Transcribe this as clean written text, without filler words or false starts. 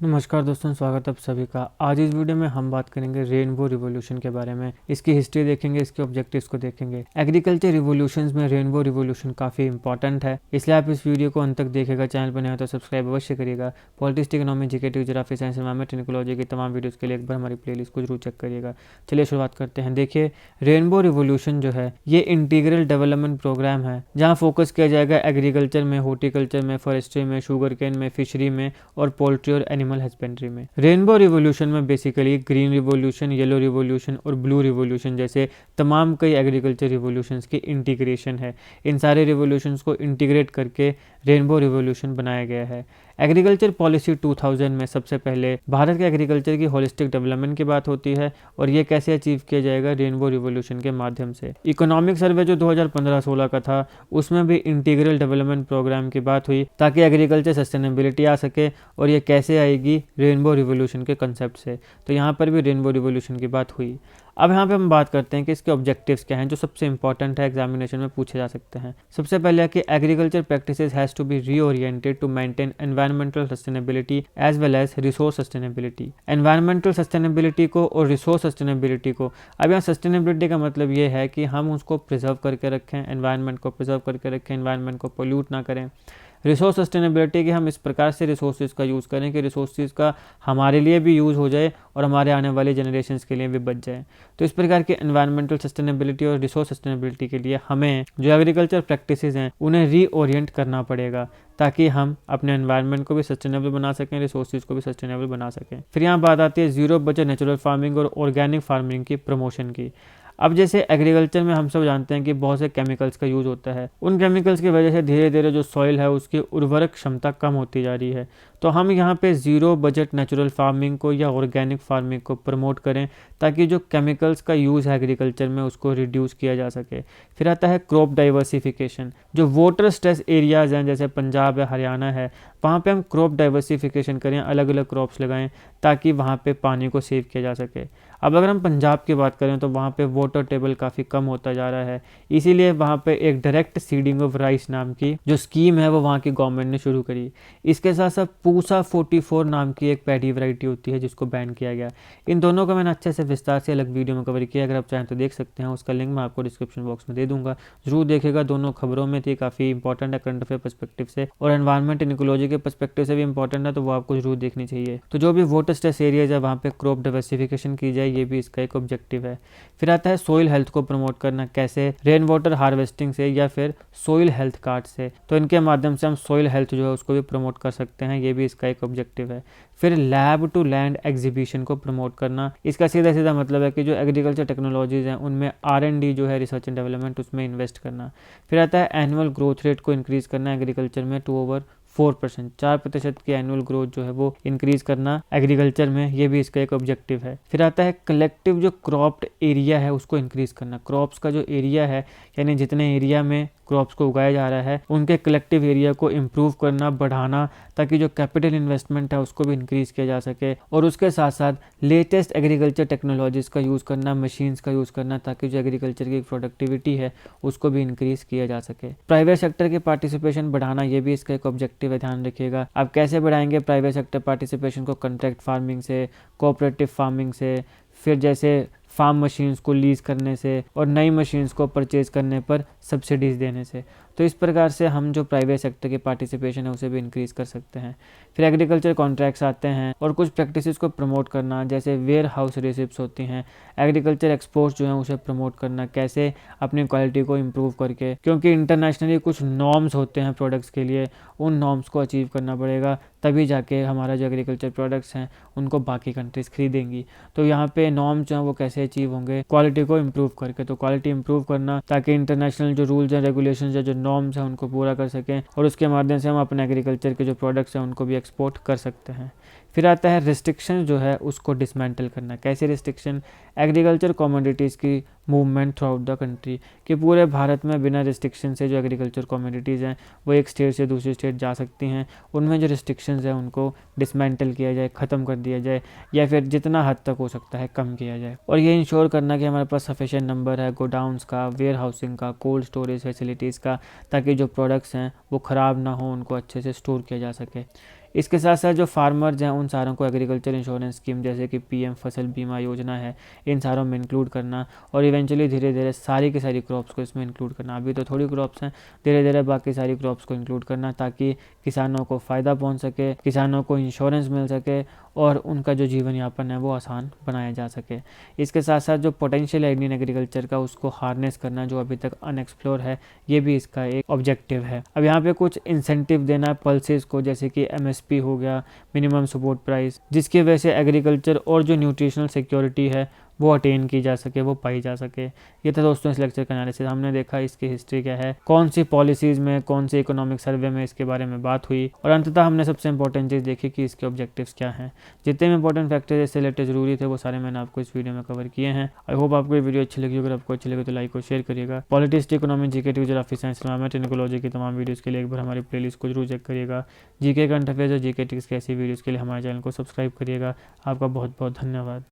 नमस्कार दोस्तों, स्वागत है आप सभी का। आज इस वीडियो में हम बात करेंगे रेनबो रिवॉल्यूशन के बारे में। इसकी हिस्ट्री देखेंगे, इसके ऑब्जेक्टिव्स को देखेंगे। एग्रीकल्चर रिवॉल्यूशंस में रेनबो रिवॉल्यूशन काफ़ी इंपॉर्टेंट है, इसलिए आप इस वीडियो को अंत तक देखेगा। चैनल पर नया हो तो सब्सक्राइब अवश्य करिएगा। Politics, economy, GK, geography, science, environment, ecology की तमाम वीडियोज़ के लिए एक बार हमारी प्लेलिस्ट को जरूर चेक करिएगा। चलिए शुरुआत करते हैं। देखिए, रेनबो रिवॉल्यूशन जो है ये इंटीग्रल डेवलपमेंट प्रोग्राम है, जहाँ फोकस किया जाएगा एग्रीकल्चर में, हॉर्टिकल्चर में, फॉरेस्ट्री में, शुगर केन में, फिशरी में और पोल्ट्री और एनिमल हस्बेंड्री में। रेनबो रिवॉल्यूशन में basically green revolution, yellow revolution और ब्लू रिवॉल्यूशन जैसे तमाम कई एग्रीकल्चर रिवॉल्यूशंस की इंटीग्रेशन है। इन सारे रिवॉल्यूशंस को इंटीग्रेट करके रेनबो रिवॉल्यूशन बनाया गया है। एग्रीकल्चर पॉलिसी 2000 में सबसे पहले भारत के एग्रीकल्चर की होलिस्टिक डेवलपमेंट की बात होती है, और ये कैसे अचीव किया जाएगा? रेनबो रिवॉल्यूशन के माध्यम से। इकोनॉमिक सर्वे जो 2015-16 का था, उसमें भी इंटीग्रल डेवलपमेंट प्रोग्राम की बात हुई, ताकि एग्रीकल्चर सस्टेनेबिलिटी आ सके। और ये कैसे आएगी? रेनबो रिवॉल्यूशन के कंसेप्ट से। तो यहाँ पर भी रेनबो रिवॉल्यूशन की बात हुई। अब यहाँ पे हम बात करते हैं कि इसके ऑब्जेक्टिव्स क्या हैं, जो सबसे इंपॉर्टेंट है, एग्जामिनेशन में पूछे जा सकते हैं। सबसे पहले है कि agriculture practices has to be reoriented to maintain environmental sustainability as well as resource sustainability. Environmental sustainability को और रिसोर्स सस्टेनेबिलिटी को, अब यहाँ सस्टेनेबिलिटी का मतलब ये है कि हम उसको प्रिजर्व करके रखें, एनवायरनमेंट को प्रिजर्व करके रखें, एनवायरनमेंट को पोल्यूट ना करें। रिसोर्स सस्टेनेबिलिटी कि हम इस प्रकार से रिसोर्सेज का यूज़ करें कि रिसोर्सेज का हमारे लिए भी यूज़ हो जाए और हमारे आने वाले जनरेशन्स के लिए भी बच जाए। तो इस प्रकार की एनवायरमेंटल सस्टेनेबिलिटी और रिसोर्स सस्टेनेबिलिटी के लिए हमें जो एग्रीकल्चर प्रैक्टिसेस हैं उन्हें रीओरिएंट करना पड़ेगा, ताकि हम अपने एनवायरनमेंट को भी सस्टेनेबल बना सकें, रिसोर्सेज को भी सस्टेनेबल बना सकें। फिर यहाँ बात आती है जीरो बजट नेचुरल फार्मिंग और ऑर्गेनिक फार्मिंग की प्रमोशन की। अब जैसे एग्रीकल्चर में हम सब जानते हैं कि बहुत से केमिकल्स का यूज़ होता है। उन केमिकल्स की वजह से धीरे धीरे जो सॉइल है उसकी उर्वरक क्षमता कम होती जा रही है। तो हम यहाँ पे ज़ीरो बजट नेचुरल फार्मिंग को या ऑर्गेनिक फार्मिंग को प्रमोट करें, ताकि जो केमिकल्स का यूज़ है एग्रीकल्चर में उसको रिड्यूस किया जा सके। फिर आता है क्रॉप डाइवर्सिफिकेशन। जो वाटर स्ट्रेस एरियाज़ हैं, जैसे पंजाब है, हरियाणा है, वहाँ पे हम क्रॉप डाइवर्सिफिकेशन करें, अलग अलग क्रॉप्स लगाएं, ताकि वहाँ पे पानी को सेव किया जा सके। अब अगर हम पंजाब की बात करें तो वहाँ पे वाटर टेबल काफ़ी कम होता जा रहा है, इसीलिए वहाँ पे एक डायरेक्ट सीडिंग ऑफ राइस नाम की जो स्कीम है वो वहाँ की गवर्नमेंट ने शुरू करी। इसके साथ साथ पूसा 44 नाम की एक पैडी वैरायटी होती है जिसको बैन किया गया। इन दोनों का मैंने अच्छे से विस्तार से अलग वीडियो में कवर किया, अगर आप चाहें तो देख सकते हैं। उसका लिंक मैं आपको डिस्क्रिप्शन बॉक्स में दे दूंगा, जरूर देखेगा। दोनों खबरों में थी, काफ़ी इंपॉर्टेंट है करंट अफेयर पर्सपेक्टिव से, और एनवायरमेंट एंड इकोलॉजी के पर्सपेक्टिव से भी इंपॉर्टेंट है, तो वो आपको जरूर देखनी चाहिए। तो जो भी वाटर स्ट्रेस एरियाज है वहाँ पे क्रॉप डाइवर्सिफिकेशन की जाए, ये भी इसका एक ऑब्जेक्टिव है। फिर आता है सोइल हेल्थ को प्रमोट करना। कैसे? रेन वाटर हार्वेस्टिंग से या फिर सोइल हेल्थ कार्ड से। तो इनके माध्यम से हम सोइल हेल्थ जो है उसको भी प्रमोट कर सकते हैं, ये भी इसका एक ऑब्जेक्टिव है। फिर लैब टू लैंड एग्जीबिशन को प्रमोट करना। इसका सीधा सीधा मतलब है कि जो एग्रीकल्चर टेक्नोलॉजीज हैं उनमें R&D जो है, रिसर्च एंड डेवलपमेंट, उसमें इन्वेस्ट करना। फिर आता है एनुअल ग्रोथ रेट को इंक्रीज करना एग्रीकल्चर में टू ओवर 4%, 4% की एनुअल ग्रोथ जो है वो इंक्रीज करना एग्रीकल्चर में, ये भी इसका एक ऑब्जेक्टिव है। फिर आता है कलेक्टिव जो क्रॉप्ड एरिया है उसको इंक्रीज करना। क्रॉप्स का जो एरिया है, यानी जितने एरिया में क्रॉप्स को उगाया जा रहा है उनके कलेक्टिव एरिया को इम्प्रूव करना, बढ़ाना, ताकि जो कैपिटल इन्वेस्टमेंट है उसको भी इंक्रीज किया जा सके। और उसके साथ साथ लेटेस्ट एग्रीकल्चर टेक्नोलॉजीज़ का यूज़ करना, मशीन्स का यूज़ करना, ताकि जो एग्रीकल्चर की प्रोडक्टिविटी है उसको भी इंक्रीज किया जा सके। प्राइवेट सेक्टर की पार्टिसिपेशन बढ़ाना, ये भी इसका एक ऑब्जेक्टिव है, ध्यान रखिएगा। अब कैसे बढ़ाएंगे प्राइवेट सेक्टर पार्टिसिपेशन को? कॉन्ट्रैक्ट फार्मिंग से, कोऑपरेटिव फार्मिंग से, फिर जैसे फार्म मशीन्स को लीज करने से, और नई मशीन्स को परचेज करने पर सब्सिडीज़ देने से। तो इस प्रकार से हम जो प्राइवेट सेक्टर की पार्टिसिपेशन है उसे भी इंक्रीज कर सकते हैं। फिर एग्रीकल्चर कॉन्ट्रैक्ट्स आते हैं, और कुछ प्रैक्टिसेस को प्रमोट करना, जैसे वेयर हाउस रेसिप्स होती हैं। एग्रीकल्चर एक्सपोर्ट्स जो हैं उसे प्रमोट करना, कैसे? अपनी क्वालिटी को इम्प्रूव करके, क्योंकि इंटरनेशनली कुछ नॉर्म्स होते हैं प्रोडक्ट्स के लिए, उन नॉर्म्स को अचीव करना पड़ेगा, तभी जाके हमारा जो एग्रीकल्चर प्रोडक्ट्स हैं उनको बाकी कंट्रीज़ खरीदेंगी। तो यहाँ पे नॉर्म्स जो हैं वो कैसे अचीव होंगे? क्वालिटी को इम्प्रूव करके। तो क्वालिटी इम्प्रूव करना, ताकि इंटरनेशनल जो रूल्स एंड रेगुलेशंस या जो नॉर्म्स हैं उनको पूरा कर सकें, और उसके माध्यम से हम अपने एग्रीकल्चर के जो प्रोडक्ट्स हैं उनको भी एक्सपोर्ट कर सकते हैं। फिर आता है रिस्ट्रिक्शन जो है उसको डिसमेंटल करना। कैसे रिस्ट्रिक्शन? एग्रीकल्चर कमोडिटीज़ की movement through out the country, कि पूरे भारत में बिना रिस्ट्रिक्शन से जो एग्रीकल्चर कमोडिटीज़ हैं वो एक स्टेट से दूसरी स्टेट जा सकती हैं। उनमें जो रिस्ट्रिक्शंस हैं उनको डिसमेंटल किया जाए, ख़त्म कर दिया जाए, या फिर जितना हद तक हो सकता है कम किया जाए। और ये इंश्योर करना कि हमारे पास सफिशिएंट नंबर है गोडाउंस का, वेयर हाउसिंग का, कोल्ड स्टोरेज फैसिलिटीज़ का, ताकि जो प्रोडक्ट्स हैं वो ख़राब ना हो, उनको अच्छे से स्टोर किया जा सके। इसके साथ साथ जो फार्मर्स हैं उन सारों को एग्रीकल्चर इंश्योरेंस स्कीम जैसे कि पीएम फसल बीमा योजना है, इन सारों में इंक्लूड करना और इवेंचुअली धीरे धीरे सारी की सारी क्रॉप्स को इसमें इंक्लूड करना। अभी तो थोड़ी क्रॉप्स हैं, धीरे धीरे बाकी सारी क्रॉप्स को इंक्लूड करना ताकि किसानों को फ़ायदा पहुंच सके, किसानों को इंश्योरेंस मिल सके और उनका जो जीवन यापन है वो आसान बनाया जा सके। इसके साथ साथ जो पोटेंशियल है इंडियन एग्रीकल्चर का उसको हार्नेस करना जो अभी तक अनएक्सप्लोर है, ये भी इसका एक ऑब्जेक्टिव है। अब यहाँ पे कुछ इंसेंटिव देना है पल्सेस को, जैसे कि एमएसपी हो गया, मिनिमम सपोर्ट प्राइस, जिसकी वजह से एग्रीकल्चर और जो न्यूट्रिशनल सिक्योरिटी है वो अटेन की जा सके, वो पाई जा सके। ये था दोस्तों इस लेक्चर का एनालिसिस। हमने देखा इसकी हिस्ट्री क्या है, कौन सी पॉलिसीज़ में, कौन सी इकोनॉमिक सर्वे में इसके बारे में बात हुई और अंततः हमने सबसे इंपॉर्टेंट चीज़ देखी कि इसके ऑब्जेक्टिव्स क्या हैं। जितने भी इंपॉर्टेंट फैक्टर्स इससे रिलेटेड जरूरी थे वो सारे मैंने आपको इस वीडियो में कवर किए हैं। आई होप आपको ये वीडियो अच्छी लगी। अगर आपको अच्छी लगे तो लाइक और शेयर करिएगा। Politics, economy, GK, geography, science, environment, ecology की तमाम वीडियोज़ के लिए एक बार हमारी प्लेलिस्ट को जरूर चेक करिएगा। जीके करंट अफेयर्स और जीके ट्रिक्स की ऐसी वीडियोज़ के लिए हमारे चैनल को सब्सक्राइब करिएगा। आपका बहुत बहुत धन्यवाद।